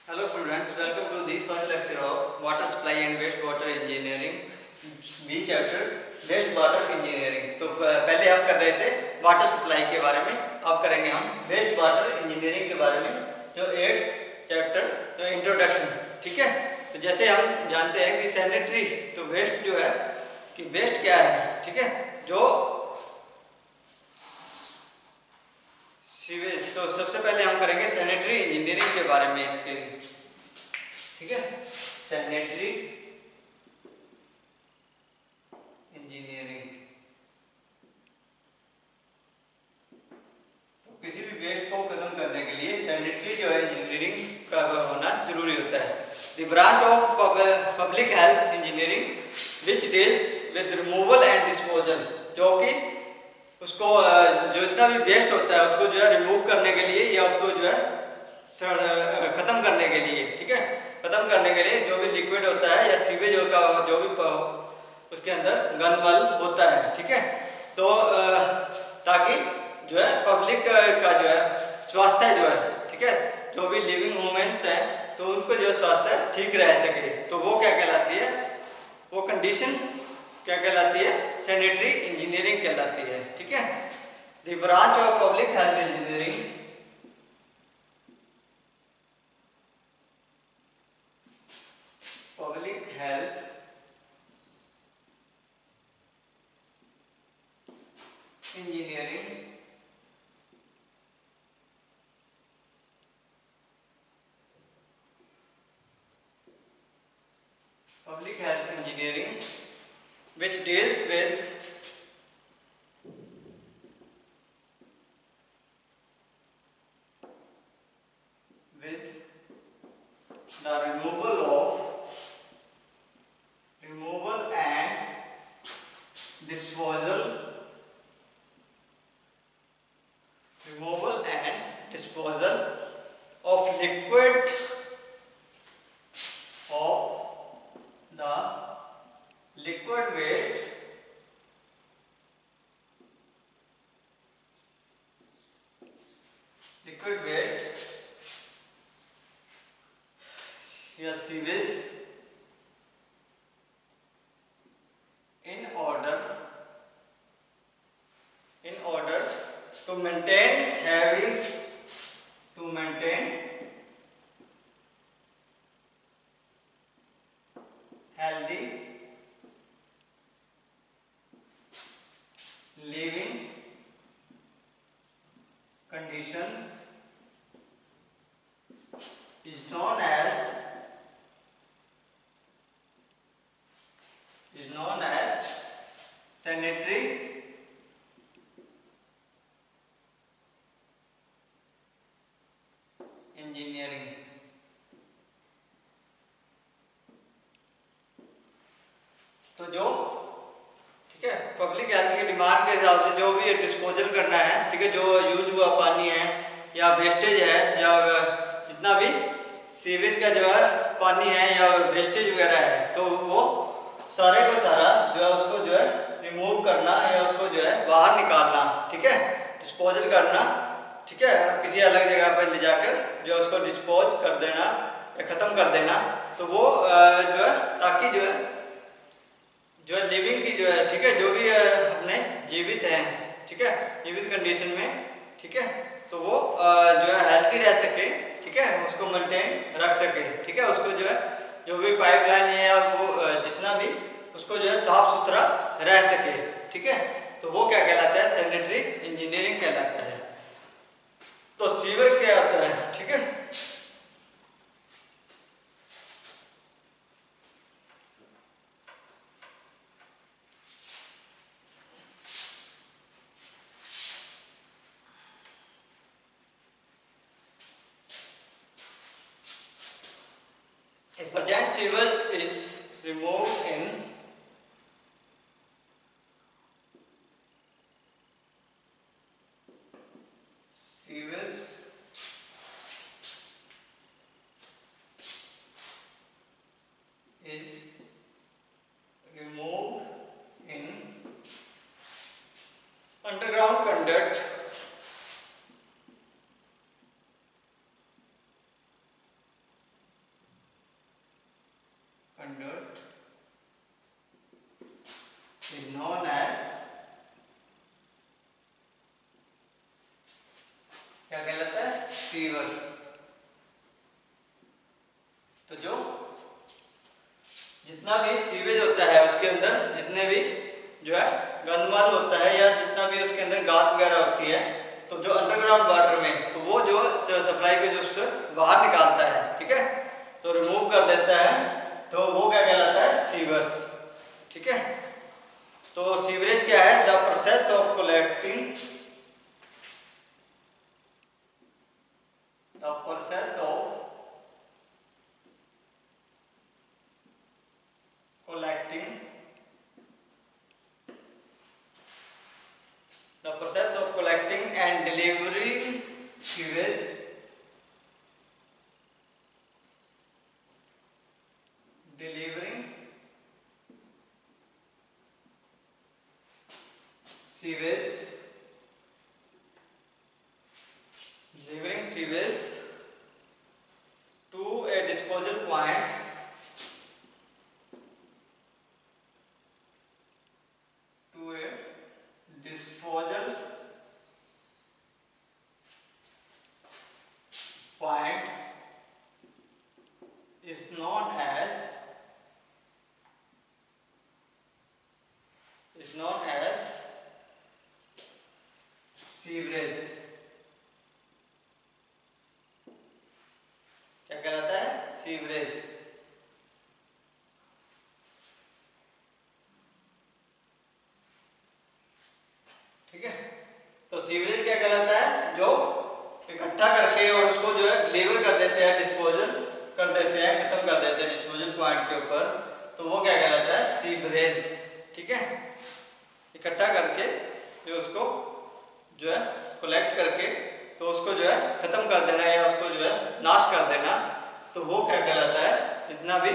Hello students, welcome to the first lecture of Water Supply and Wastewater Engineering, B chapter waste water engineering. तो पहले हम कर रहे थे वाटर सप्लाई के बारे में, अब करेंगे हम वेस्ट वाटर इंजीनियरिंग के बारे में, जो 8th चैप्टर तो इंट्रोडक्शन। ठीक है, तो जैसे हम जानते हैं कि सैनिटरी तो वेस्ट जो है कि वेस्ट क्या है, ठीक है, जो सीवेज। तो सबसे पहले हम करेंगे सैनिटरी इंजीनियरिंग के बारे में इसके, ठीक है, सैनिटरी इंजीनियरिंग। तो किसी भी वेस्ट को खत्म करने के लिए सैनिटरी जो है इंजीनियरिंग का होना जरूरी होता है। The branch of public health engineering which deals with removal and disposal, जो कि उसको जो इतना भी वेस्ट होता है उसको जो है रिमूव करने के लिए या उसको जो है खत्म करने के लिए, ठीक है, खत्म करने के लिए जो भी लिक्विड होता है या सीवेज का जो भी उसके अंदर गनवल होता है, ठीक है। तो ताकि जो है पब्लिक का जो है स्वास्थ्य जो है, ठीक है, जो भी लिविंग ह्यूमंस हैं तो उनको जो स्वास्थ्य ठीक रह सके, तो वो क्या कहलाती है, वो कंडीशन क्या कहलाती है, सैनिटरी इंजीनियरिंग कहलाती है, ठीक है। The branch of public health engineering public health engineering public health engineering which deals with the removal and disposal of the liquid waste या sewage in order to maintain healthy living conditions is known as sanitary engineering. तो जो, ठीक है, public health की demand के हिसाब से जो भी डिस्पोजल करना है, ठीक है, जो यूज हुआ पानी है या वेस्टेज है या जितना भी सीवेज का जो है पानी है या वेस्टेज वगैरह है, तो वो सारे का सारा जो है उसको जो है रिमूव करना या उसको जो है बाहर निकालना, ठीक है, डिस्पोजल करना, ठीक है, किसी अलग जगह पर ले जाकर जो उसको डिस्पोज कर देना या ख़त्म कर देना। तो वो जो है ताकि जो है लिविंग की जो है, ठीक है, जो भी अपने जीवित हैं, ठीक है, जीवित कंडीशन में, ठीक है, तो वो जो है हेल्थी रह सके, ठीक है, उसको मेंटेन रख सके, ठीक है, उसको जो है जो भी पाइपलाइन है या वो जितना भी उसको जो है साफ सुथरा रह सके, ठीक है, तो वो क्या कहलाता है, सैनिटरी इंजीनियरिंग कहलाता है। तो सीवर क्या होता है, ठीक है, a present sewer is removed in sewers is removed in underground conduct जितना भी सीवेज होता है उसके अंदर जितने भी जो है गंदमल होता है या जितना भी उसके अंदर गाद वगैरह होती है, तो जो अंडरग्राउंड वाटर में तो वो जो सप्लाई को जो उससे बाहर निकालता है, ठीक है, तो रिमूव कर देता है, तो वो क्या कहलाता है, सीवर्स। ठीक है, तो सीवरेज क्या है, the process of collecting the process of collecting and delivering sewage delivering sewage delivering sewage to a disposal point is known as sewerage. क्या कहलाता है, सीवरेज। ठीक है, तो सीवरेज क्या कहलाता है, जो इकट्ठा करके और उसको जो है डिलीवर कर देते हैं, डिस्पोजल कर देते हैं, खत्म कर देते हैं डिस्पोजल पॉइंट के ऊपर, तो वो क्या कहलाता है, सीवरेज। ठीक है, इकट्ठा करके जो उसको जो है कलेक्ट करके तो उसको जो है खत्म कर देना या उसको जो है नाश कर देना, तो वो क्या कहलाता है, जितना भी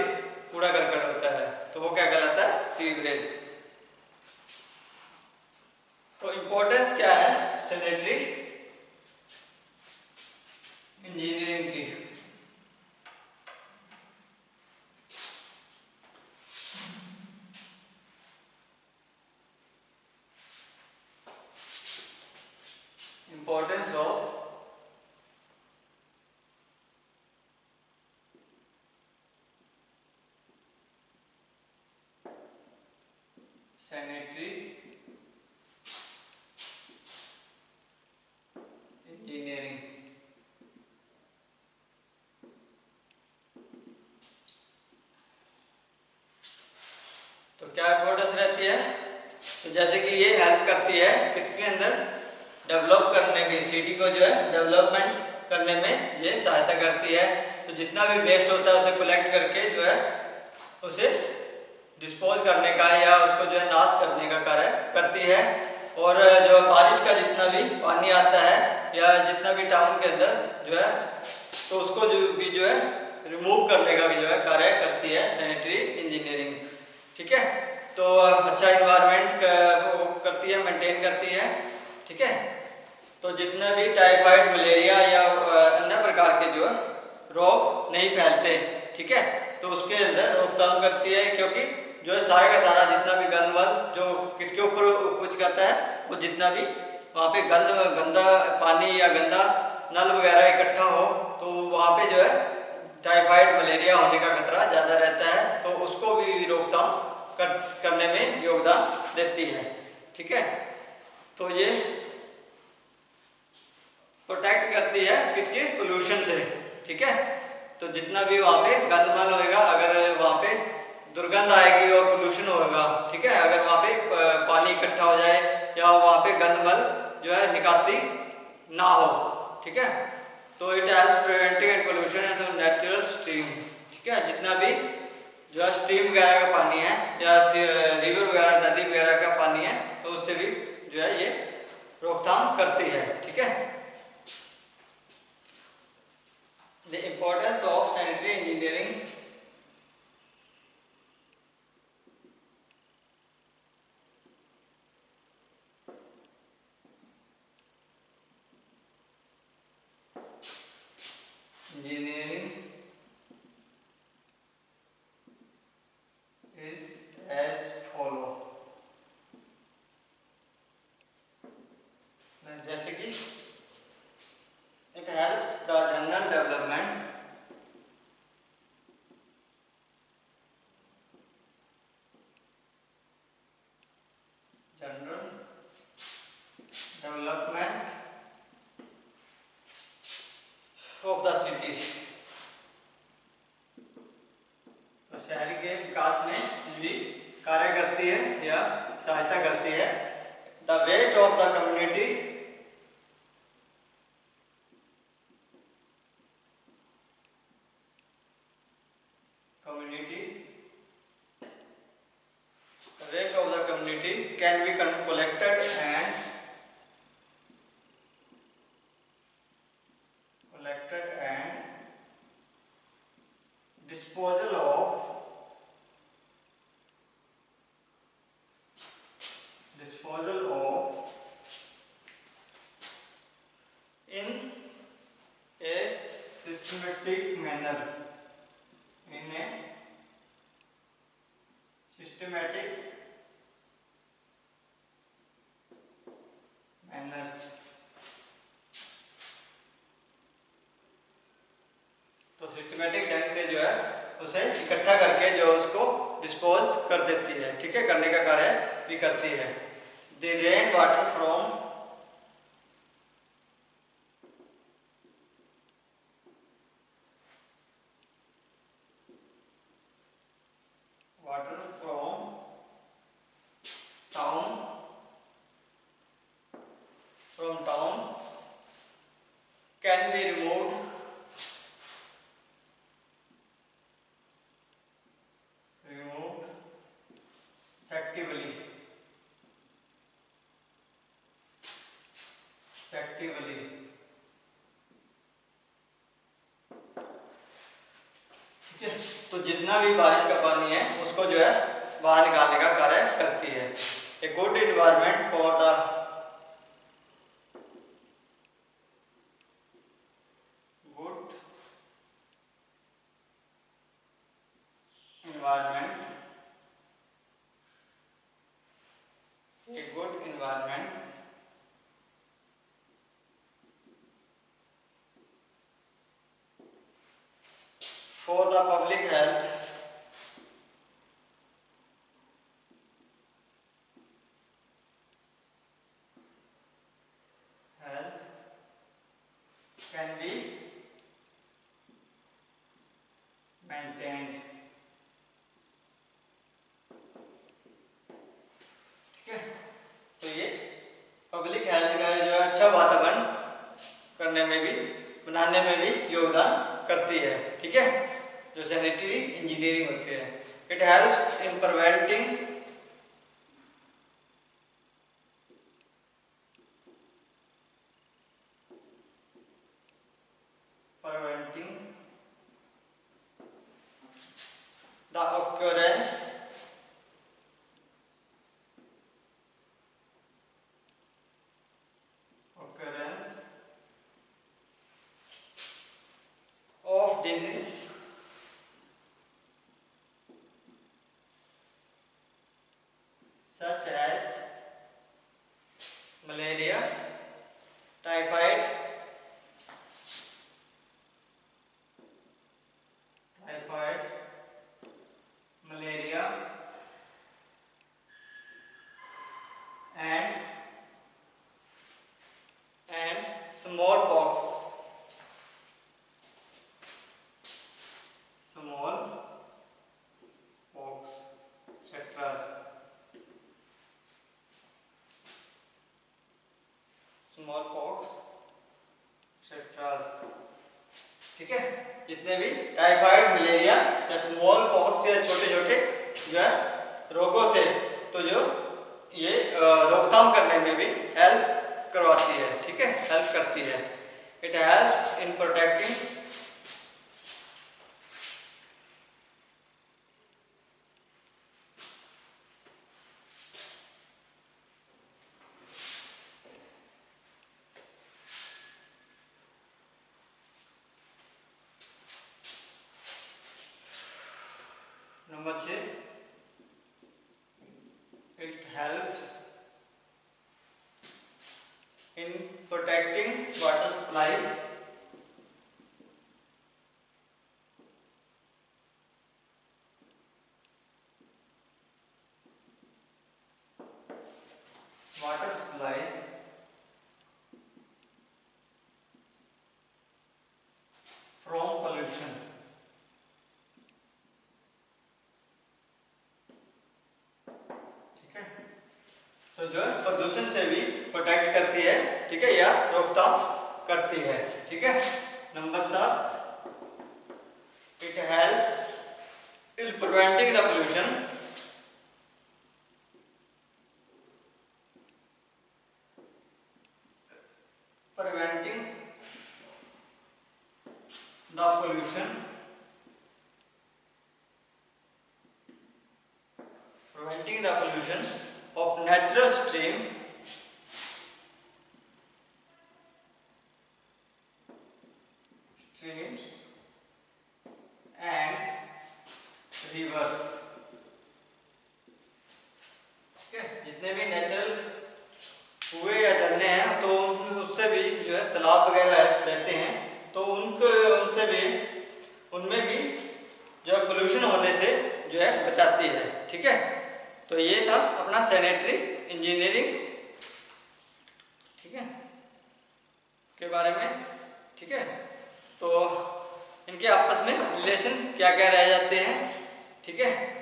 कूड़ा करकट होता है तो वो क्या कहलाता है, सीवरेज। तो इंपॉर्टेंस क्या है सैनिटरी इंजीनियरिंग की। Importance of sanitary engineering. तो क्या इंपॉर्टेंस रहती है, तो जैसे कि ये हेल्प करती है किसके अंदर, डेवलप करने की, सिटी को जो है डेवलपमेंट करने में ये सहायता करती है। तो जितना भी वेस्ट होता है उसे कलेक्ट करके जो है उसे डिस्पोज करने का या उसको जो है नाश करने का कार्य करती है। और जो बारिश का जितना भी पानी आता है या जितना भी टाउन के अंदर जो है तो उसको जो है रिमूव करने का भी जो है कार्य करती है सैनिटरी इंजीनियरिंग। ठीक है, तो अच्छा इन्वायरमेंट करती है, मेंटेन करती है। ठीक है, तो जितने भी टाइफाइड, मलेरिया या अन्य प्रकार के जो रोग नहीं फैलते, ठीक है, तो उसके अंदर रोकथाम करती है, क्योंकि जो है सारा का सारा जितना भी गंदमल जो किसके ऊपर कुछ करता है, वो जितना भी वहाँ पे गंदा पानी या गंदा नल वगैरह इकट्ठा हो तो वहाँ पे जो है टाइफाइड, मलेरिया होने का खतरा ज़्यादा रहता है, तो उसको भी रोकथाम करने में योगदान देती है। ठीक है, तो ये प्रोटेक्ट करती है किसके, पोल्यूशन से। ठीक है, तो जितना भी वहाँ पे गंदमल होएगा, अगर वहाँ पे दुर्गंध आएगी और पोल्यूशन होएगा, ठीक है, अगर वहाँ पे पानी इकट्ठा हो जाए या वहाँ पे गंदमल जो है निकासी ना हो, ठीक है, तो it help preventing and pollution in the natural stream. ठीक है, जितना भी जो है स्ट्रीम वगैरह का पानी है या रिवर वगैरह, नदी वगैरह का पानी है, तो उससे भी जो है ये रोकथाम करती है। ठीक है, the importance of sanitary engineering is as follow। जैसे कि it helps the general development के विकास में भी कार्य करती है या सहायता करती है। The waste of the community can be collected and disposal of in a systematic manner. In a systematic manner. तो सिस्टमेटिक ढंग से जो है उसे इकट्ठा करके जो उसको डिस्पोज कर देती है, ठीक है, करने का कार्य भी करती है। The rain water from town can be removed effectively ठीक है। तो जितना भी बारिश का पानी है उसको जो है बाहर निकालने का कार्य करती है। A good environment for the for the public health can be maintained, ठीक है। तो ये पब्लिक हेल्थ का जो अच्छा वातावरण करने में भी, बनाने में भी योगदान करती है, ठीक है, जो सैनिटरी इंजीनियरिंग होती है। It helps in preventing the occurrence of disease such as malaria, typhoid, malaria and smallpox, etc. smallpox, etc. ठीक है। जितने भी टाइफाइड, मलेरिया या स्मॉल पॉक्स या छोटे छोटे जो है रोगों से तो जो ये रोकथाम करने में भी हेल्प करवाती है, ठीक है, हेल्प करती है। It helps in protecting number 6, it helps in protecting water supply from pollution, तो जो है प्रदूषण से भी प्रोटेक्ट करती है, ठीक है, या रोकथाम करती है, ठीक है। Number 7, it helps in preventing the pollution, preventing the pollution, preventing the pollution of natural streams and rivers, ठीक है। जितने भी नेचुरल कुएं या झरने हैं तो उससे भी जो है तालाब वगैरह रहते हैं, तो उनसे भी उनमें भी जो है पोल्यूशन होने से जो है बचाती है, ठीक है। तो ये था अपना सैनिटरी इंजीनियरिंग, ठीक है, के बारे में, ठीक है। तो इनके आपस में रिलेशन क्या क्या रह जाते हैं, ठीक है।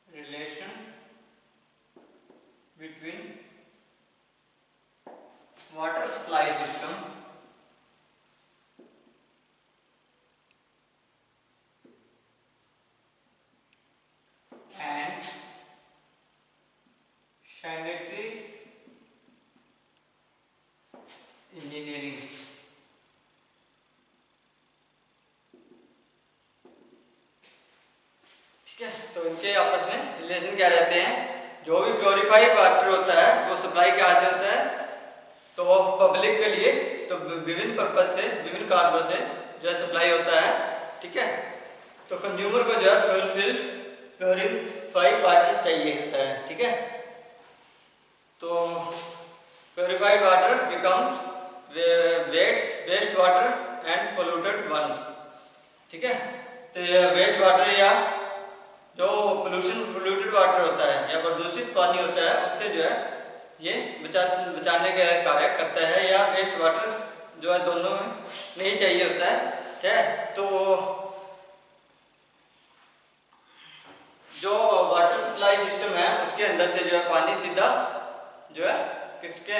Relation between water supply system and sanitary engineering, ठीक है। तो इनके आपस में रिलेशन क्या रहते हैं, जो भी प्योरीफाइड वाटर होता है वो सप्लाई कहाँ से होता है, तो वो पब्लिक के लिए तो विभिन्न पर्पज से, विभिन्न कारणों से जो है सप्लाई होता है, ठीक है। तो कंज्यूमर को जो है फुलफिल्ड प्योरीफाइड वाटर चाहिए होता है, ठीक है। तो purified water becomes waste water and polluted once, ठीक है। तो वेस्ट वाटर या जो पोल्यूटेड वाटर होता है या प्रदूषित पानी होता है उससे जो है ये बचाने का कार्य करता है, या वेस्ट वाटर जो है दोनों में नहीं चाहिए होता है, ठीक है। तो जो वाटर सप्लाई सिस्टम है उसके अंदर से जो है पानी सीधा जो है किसके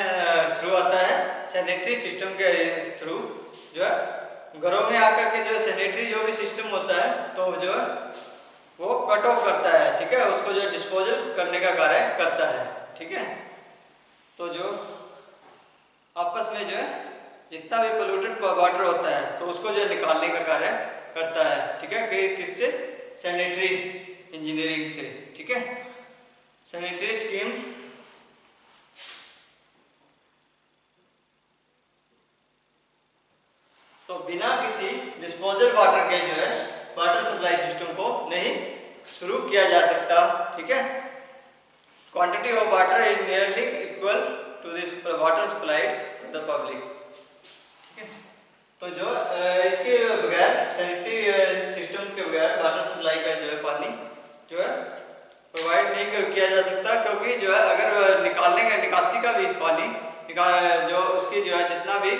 थ्रू आता है, सैनिटरी सिस्टम के थ्रू जो है घरों में आकर के जो सैनिटरी जो भी सिस्टम होता है तो जो है वो कट ऑफ करता है, ठीक है, उसको जो डिस्पोजल करने का कार्य करता है, ठीक है। तो जो आपस में जो है जितना भी पोल्यूटेड वाटर होता है तो उसको जो निकालने का कार्य करता है, ठीक है, कि किससे, सैनिटरी इंजीनियरिंग से, ठीक है। सैनिटरी स्कीम तो बिना किसी डिस्पोजल वाटर के जो है वाटर सप्लाई सिस्टम को नहीं शुरू किया जा सकता, ठीक है। Quantity of water is nearly equal to this water supplied to the public, ठीक है। तो जो इसके बगैर सैनिटरी सिस्टम के बगैर वाटर सप्लाई का जो है पानी जो है प्रोवाइड नहीं किया जा सकता, क्योंकि जो है अगर निकालने का निकासी का भी पानी जो उसकी जो है जितना भी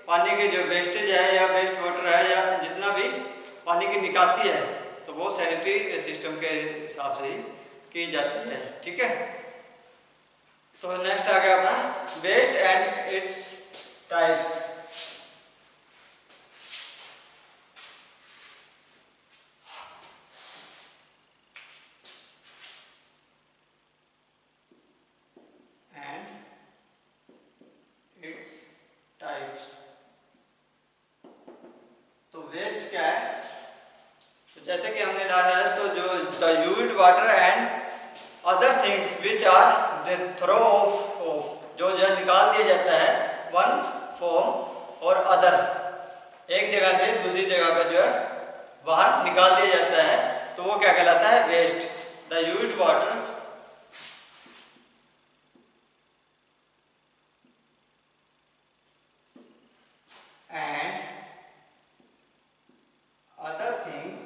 पानी के जो वेस्टेज है या वेस्ट वाटर है या जितना भी पानी की निकासी है तो वो सैनिटरी सिस्टम के हिसाब से ही की जाती है, ठीक है। तो नेक्स्ट आ गया अपना वेस्ट एंड इट्स टाइप्स। तो वेस्ट क्या है, तो जैसे कि हमने लाया है तो जो the used water and other things which are the throw off जो निकाल दिया जाता है वन फॉर्म और अदर, एक जगह से दूसरी जगह पे जो है बाहर निकाल दिया जाता है तो वो क्या कहलाता है, waste. The used water and other things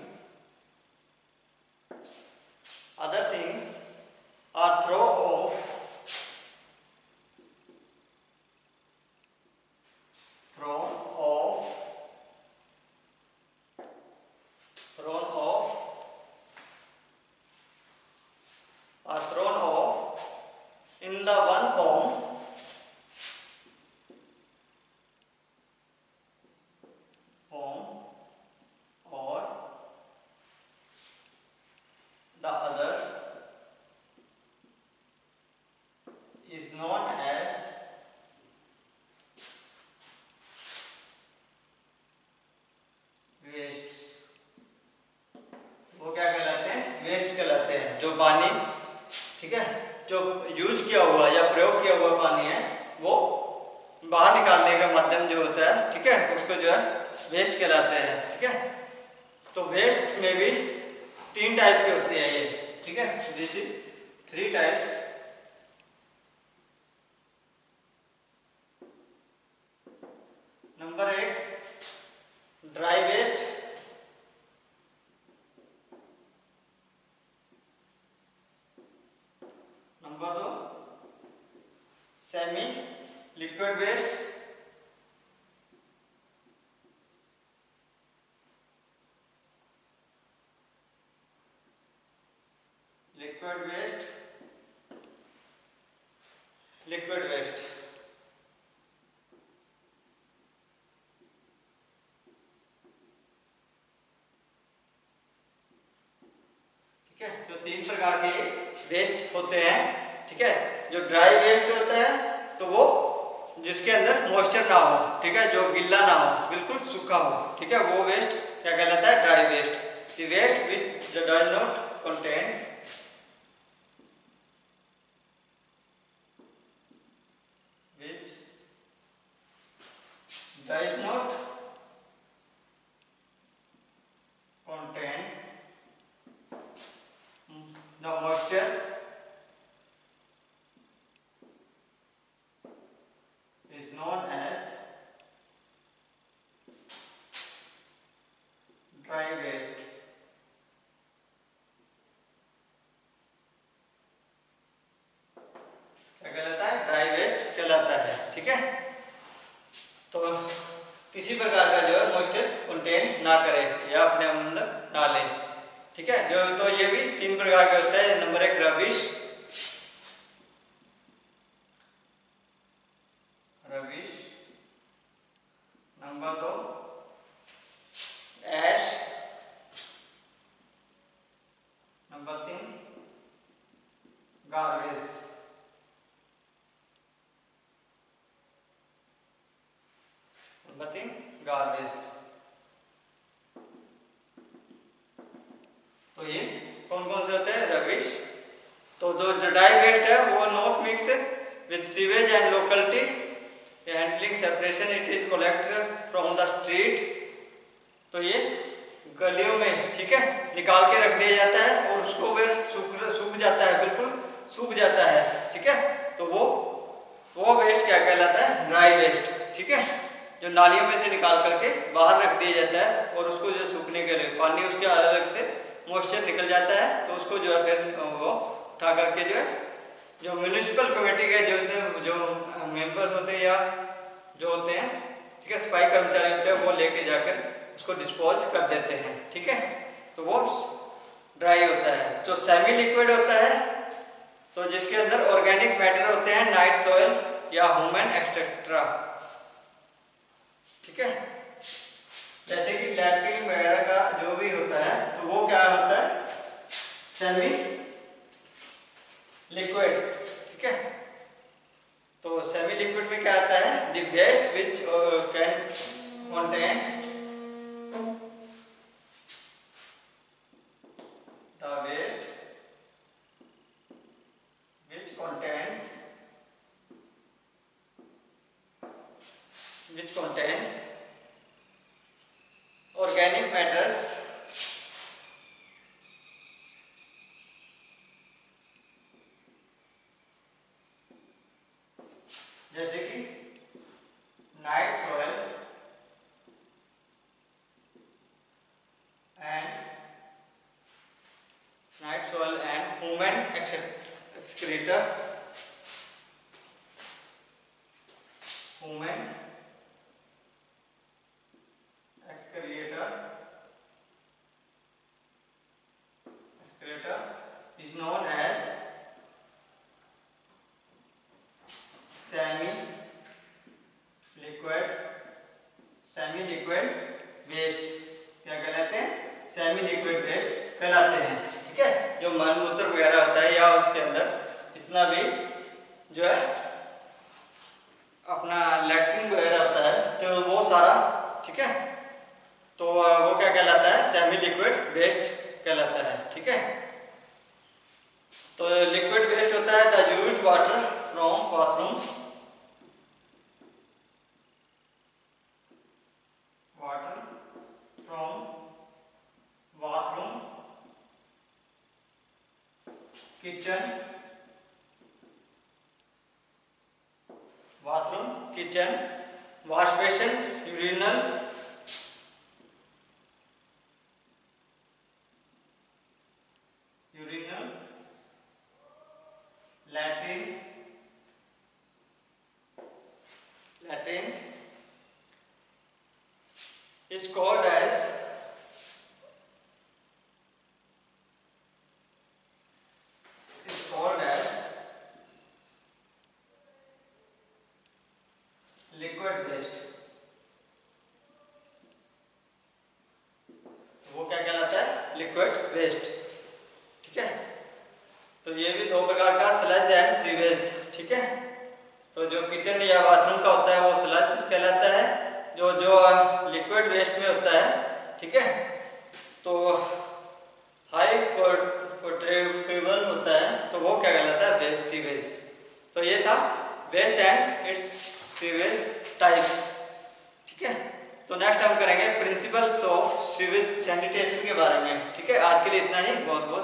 बाहर निकालने का माध्यम जो होता है, ठीक है, उसको जो है वेस्ट कहलाते हैं। ठीक है, तो वेस्ट में भी 3 टाइप के होते हैं ये। ठीक है, this is 3 types. Number 1 dry waste, number 2 semi liquid waste, liquid waste, liquid waste. ठीक है, जो 3 प्रकार के वेस्ट होते हैं। ठीक है, जो ड्राई वेस्ट होता है तो वो जिसके अंदर मॉइस्चर ना हो, ठीक है, जो गीला ना हो, बिल्कुल सूखा हो, ठीक है, वो वेस्ट क्या कहलाता है? Dry waste. The waste which does not contain does not contain the moisture is known as dry waste। क्या कहलाता है? ड्राई वेस्ट कहलाता है। ठीक है, तो किसी प्रकार का जो है मॉइस्चर कंटेन ना करे या अपने अंदर ना ले। ठीक है, जो तो ये भी 3 प्रकार के होते हैं। नंबर 1 रबिश, रबिश, नंबर 2 ऐश, नंबर 3 गार्बेज। Number 3 garbage. तो ये कौन कौन से होते हैं? रबिश, तो जो ड्राई वेस्ट है वो not mix with sewage and locality handling separation, it is collected from the street. तो ये गलियों में, ठीक है, निकाल के रख दिया जाता है और उसको फिर सूख जाता है, बिल्कुल सूख जाता है। ठीक है, तो वो वेस्ट क्या कहलाता है? Dry waste. ठीक है, जो नालियों में से निकाल करके बाहर रख दिया जाता है और उसको जो सूखने के लिए पानी उसके अलग से मॉइस्चर निकल जाता है, तो उसको जो है फिर वो उठा करके जो है जो म्यूनिसिपल कमेटी के जो मेंबर्स होते हैं या जो होते हैं, ठीक है, सफाई कर्मचारी होते हैं, वो लेके जाकर उसको डिस्पोज कर देते हैं। ठीक है, तो वो ड्राई होता है। जो सेमी लिक्विड होता है तो जिसके अंदर ऑर्गेनिक मैटर होते हैं, नाइट सॉइल या ह्यूमन एक्सट्रा। ठीक है, जैसे कि लैट्रिन वगैरह का जो भी होता है तो वो क्या होता है? Semi liquid. ठीक है, तो सेमी लिक्विड में क्या आता है? The waste which can contain the waste which contain organic matters जैसे कि night soil and human excreta, human excreta is known as semi liquid waste। क्या कहलाते हैं? सेमी लिक्विड वेस्ट कहलाते हैं। ठीक है, जो मलमूत्र वगैरह होता है या उसके अंदर जितना भी जो है अपना लैट्रिन वगैरह होता है तो वो सारा, ठीक है, तो वो क्या कहलाता है? सेमी लिक्विड वेस्ट कहलाता है। ठीक है, तो लिक्विड वेस्ट होता है the used water from bathroom kitchen, bathroom, kitchen, wash basin, urinal, latrine, is called as liquid waste. वो क्या कहलाता है? Liquid waste. ठीक है, तो ये भी दो प्रकार का स्लज एंड सीवेज। ठीक है, तो जो किचन या बाथरूम का होता है वो स्लज कहलाता है, जो लिक्विड वेस्ट में होता है। ठीक है, तो हाई पोर्टेबल होता है तो वो क्या कहलाता है? सीवेज। तो ये था waste and its sewage types. ठीक है, तो नेक्स्ट हम करेंगे प्रिंसिपल्स ऑफ सीवेज सैनिटेशन के बारे में। ठीक है, आज के लिए इतना ही। बहुत बहुत